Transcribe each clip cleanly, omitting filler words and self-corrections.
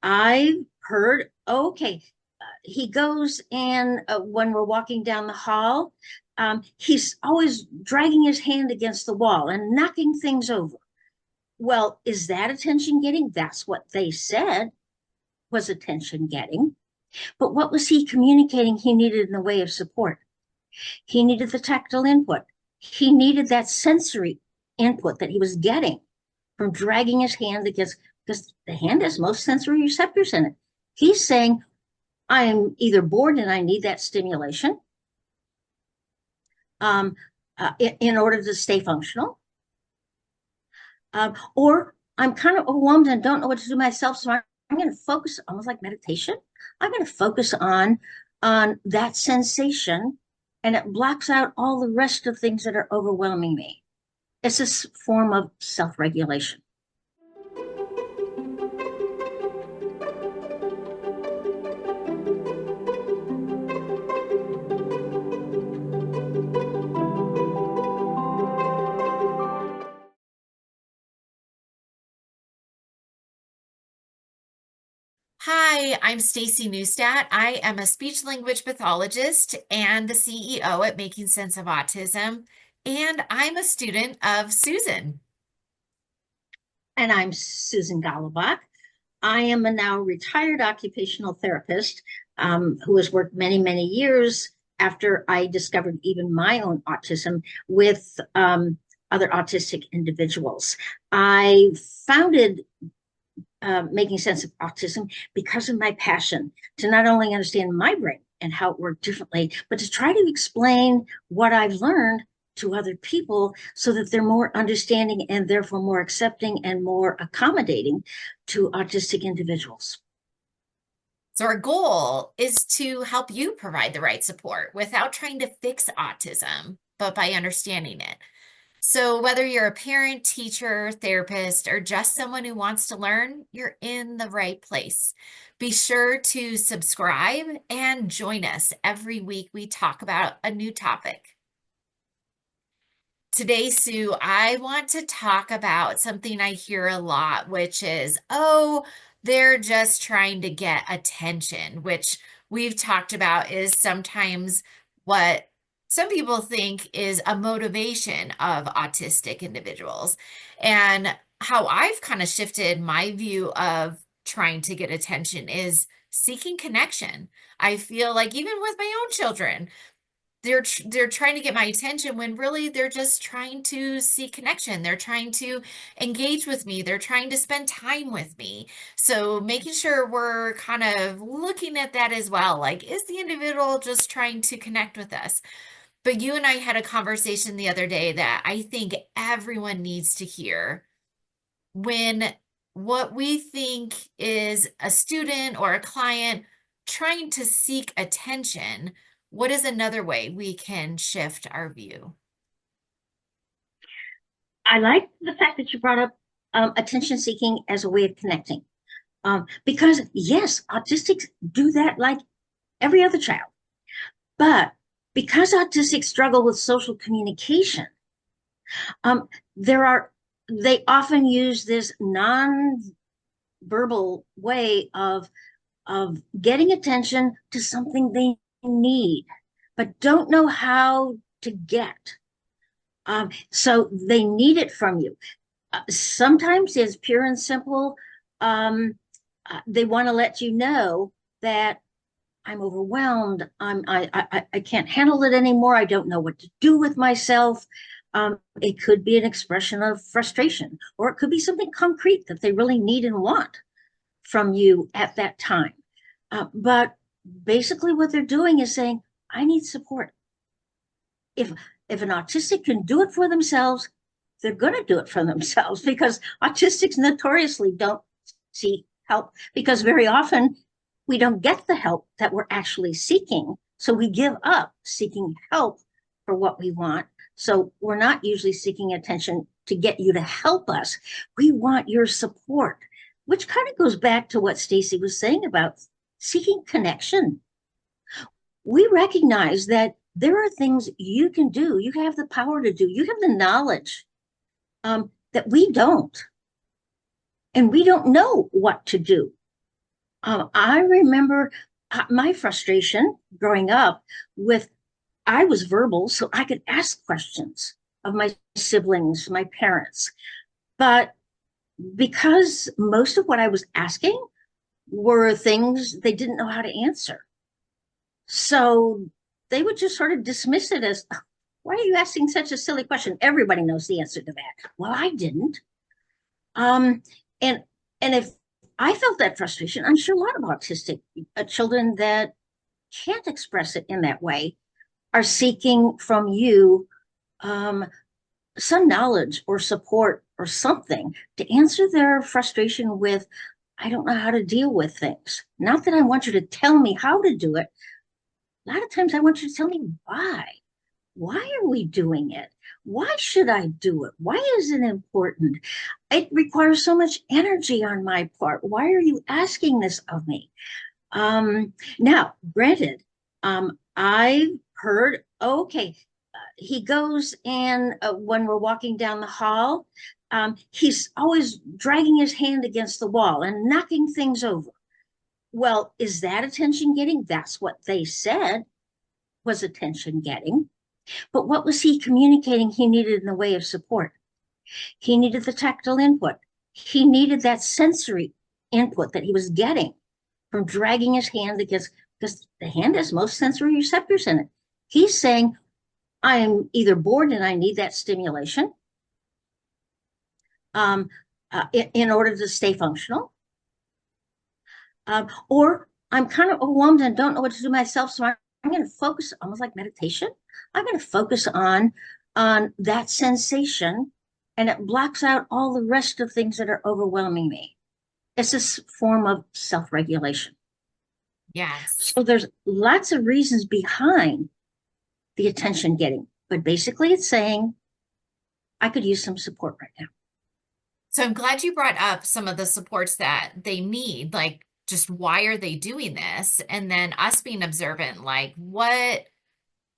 I heard, okay, he goes and when we're walking down the hall, he's always dragging his hand against the wall and knocking things over. Well, is that attention getting? That's what they said was attention getting. But what was he communicating he needed in the way of support? He needed the tactile input. He needed that sensory input that he was getting from dragging his hand against, because the hand has most sensory receptors in it. He's saying, I'm either bored and I need that stimulation in order to stay functional, or I'm kind of overwhelmed and don't know what to do myself. So I'm going to focus, almost like meditation. I'm going to focus on that sensation, and it blocks out all the rest of things that are overwhelming me. It's a form of self-regulation. Hi, I'm Staci Neustadt. I am a speech language pathologist and the CEO at Making Sense of Autism, and I'm a student of Susan. And I'm Susan Golubock. I am a now retired occupational therapist who has worked many, many years after I discovered even my own autism with other autistic individuals. I founded Making Sense of Autism because of my passion to not only understand my brain and how it worked differently, but to try to explain what I've learned to other people so that they're more understanding and therefore more accepting and more accommodating to autistic individuals. So, our goal is to help you provide the right support without trying to fix autism, but by understanding it. So, whether you're a parent, teacher, therapist, or just someone who wants to learn, you're in the right place. Be sure to subscribe and join us every week. We talk about a new topic. Today, Sue, I want to talk about something I hear a lot, which is, oh, they're just trying to get attention, which we've talked about is sometimes what some people think is a motivation of autistic individuals. And how I've kind of shifted my view of trying to get attention is seeking connection. I feel like even with my own children, they're trying to get my attention when really they're just trying to seek connection. They're trying to engage with me. They're trying to spend time with me. So making sure we're kind of looking at that as well. Like, is the individual just trying to connect with us? But you and I had a conversation the other day that I think everyone needs to hear. When what we think is a student or a client trying to seek attention, what is another way we can shift our view? I like the fact that you brought up attention seeking as a way of connecting. Because yes, autistics do that like every other child. But because autistics struggle with social communication, um, there are they often use this non-verbal way of getting attention to something they need, but don't know how to get. So they need it from you. Sometimes it's pure and simple. They want to let you know that I'm overwhelmed. I can't handle it anymore. I don't know what to do with myself. It could be an expression of frustration, or it could be something concrete that they really need and want from you at that time. But basically, what they're doing is saying, "I need support." If if an autistic can do it for themselves, they're going to do it for themselves because autistics notoriously don't seek help because very often we don't get the help that we're actually seeking. So we give up seeking help for what we want. So we're not usually seeking attention to get you to help us. We want your support, which kind of goes back to what Staci was saying about seeking connection. We recognize that there are things you can do, you have the power to do, you have the knowledge that we don't. And we don't know what to do I remember my frustration growing up with, I was verbal, so I could ask questions of my siblings, my parents. But because most of what I was asking were things they didn't know how to answer. So they would just sort of dismiss it as, why are you asking such a silly question? Everybody knows the answer to that. Well, I didn't. Um, and and if I felt that frustration, I'm sure a lot of autistic children that can't express it in that way are seeking from you um, some knowledge or support or something to answer their frustration with, I don't know how to deal with things. Not that I want you to tell me how to do it. A lot of times I want you to tell me why. Why are we doing it? Why should I do it? Why is it important? It requires so much energy on my part. Why are you asking this of me? Now, granted, I've heard, okay, he goes and when we're walking down the hall, he's always dragging his hand against the wall and knocking things over. Well, is that attention getting? That's what they said was attention getting. But what was he communicating he needed in the way of support? He needed the tactile input. He needed that sensory input that he was getting from dragging his hand against, because the hand has most sensory receptors in it. He's saying, I'm either bored and I need that stimulation um, in order to stay functional, or I'm kind of overwhelmed and don't know what to do myself. So I'm going to focus, almost like meditation. I'm going to focus on that sensation, and it blocks out all the rest of things that are overwhelming me. It's this form of self-regulation. Yes. So there's lots of reasons behind the attention getting, but basically it's saying, I could use some support right now. So I'm glad you brought up some of the supports that they need, like just why are they doing this? And then us being observant, like what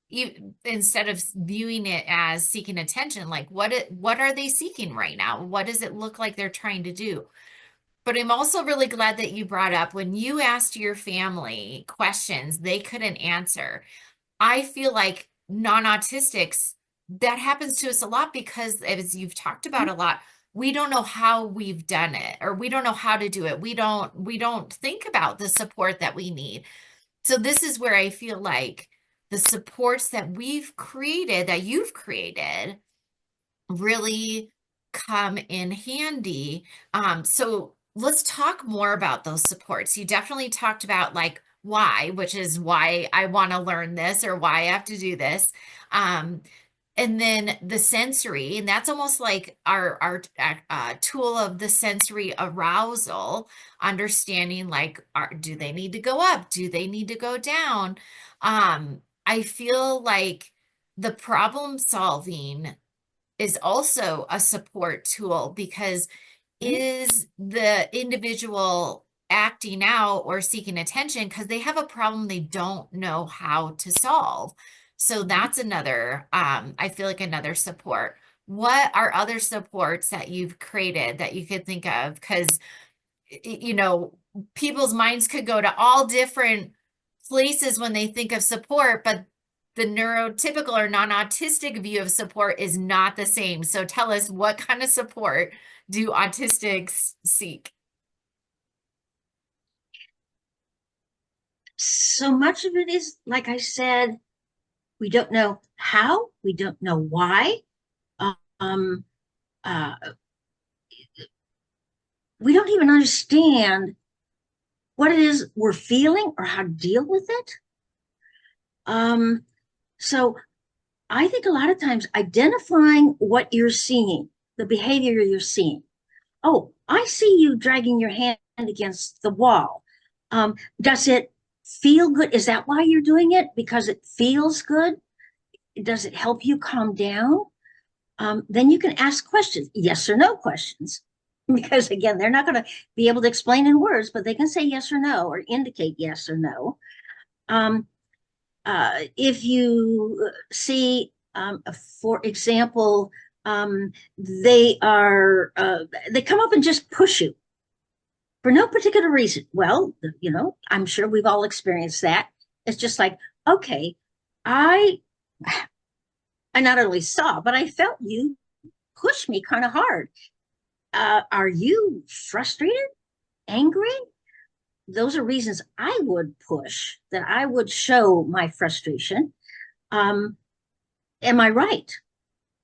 you instead of viewing it as seeking attention, like what are they seeking right now? What does it look like they're trying to do? But I'm also really glad that you brought up when you asked your family questions they couldn't answer. I feel like non-autistics, that happens to us a lot because, as you've talked about a lot, we don't know how we've done it or we don't know how to do it. We don't think about the support that we need. So this is where I feel like the supports that we've created, that you've created, really come in handy. So let's talk more about those supports. You definitely talked about like why, which is why I want to learn this or why I have to do this. Um, and then the sensory, and that's almost like our tool of the sensory arousal, understanding like, do they need to go up? Do they need to go down? I feel like the problem solving is also a support tool because is the individual acting out or seeking attention because they have a problem they don't know how to solve. So that's another, I feel like another support. What are other supports that you've created that you could think of? Because, you know, people's minds could go to all different places when they think of support, but the neurotypical or non-autistic view of support is not the same. So tell us, what kind of support do autistics seek? So much of it is, like I said, we don't know how, we don't know why. Um, uh, we don't even understand what it is we're feeling or how to deal with it. Um, so I think a lot of times identifying what you're seeing, the behavior you're seeing. Oh, I see you dragging your hand against the wall. Does it feel good? Is that why you're doing it? Because it feels good? Does it help you calm down? Then you can ask questions, yes or no questions. Because again, they're not going to be able to explain in words, but they can say yes or no or indicate yes or no. Um, if you see, for example, they come up and just push you. for no particular reason. Well, I'm sure we've all experienced that. It's just like, okay, I I not only saw, but I felt you push me kind of hard. Are you frustrated, angry? Those are reasons I would push, that I would show my frustration. Um, am I right?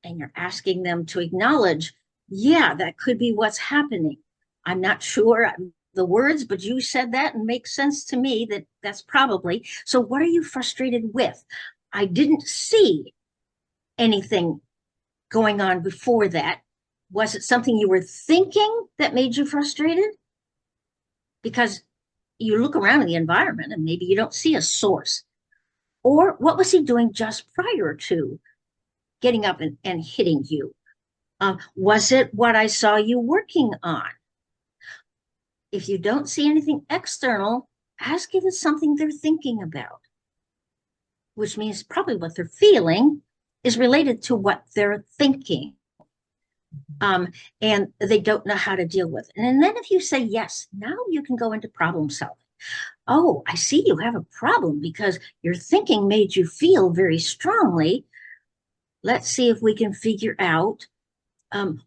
And you're asking them to acknowledge, yeah, that could be what's happening. I'm not sure the words, but you said that and makes sense to me that that's probably. So, what are you frustrated with? I didn't see anything going on before that. Was it something you were thinking that made you frustrated? Because you look around in the environment and maybe you don't see a source. Or what was he doing just prior to getting up and hitting you? Was it what I saw you working on? If you don't see anything external, ask if it's something they're thinking about, which means probably what they're feeling is related to what they're thinking. And they don't know how to deal with it. And then if you say yes, now you can go into problem solving. Oh, I see you have a problem because your thinking made you feel very strongly. Let's see if we can figure out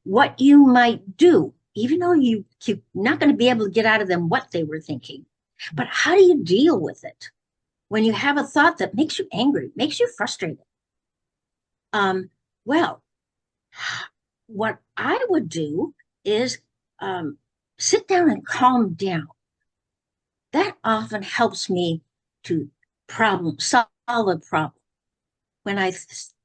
what you might do, even though you're not going to be able to get out of them what they were thinking. But how do you deal with it when you have a thought that makes you angry, makes you frustrated? Well, what I would do is sit down and calm down. That often helps me to solve a problem when I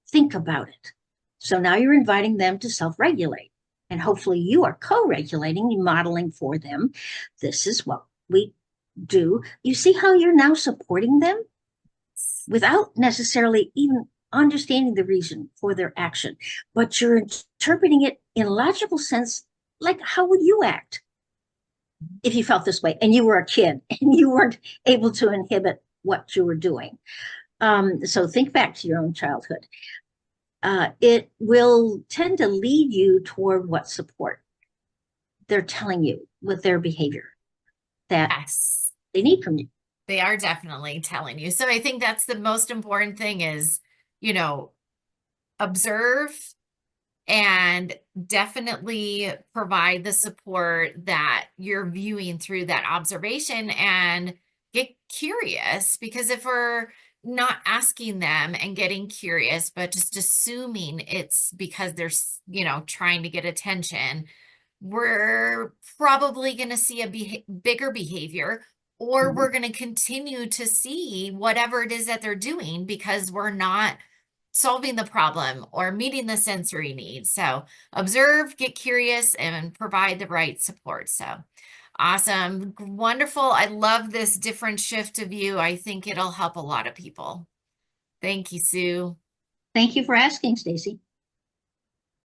think about it. So now you're inviting them to self-regulate. And hopefully you are co-regulating, modeling for them. This is what we do. You see how you're now supporting them without necessarily even understanding the reason for their action, but you're interpreting it in a logical sense, like how would you act if you felt this way and you were a kid and you weren't able to inhibit what you were doing? So think back to your own childhood. It will tend to lead you toward what support they're telling you with their behavior that Yes, they need from you. they are definitely telling you. So I think that's the most important thing is, you know, observe and definitely provide the support that you're viewing through that observation and get curious because if we're not asking them and getting curious but just assuming it's because they're trying to get attention, we're probably going to see a bigger behavior, or Mhm. we're going to continue to see whatever it is that they're doing because we're not solving the problem or meeting the sensory needs. So observe, get curious, and provide the right support. So awesome. Wonderful. I love this different shift of view. I think it'll help a lot of people. Thank you, Sue. Thank you for asking, Staci.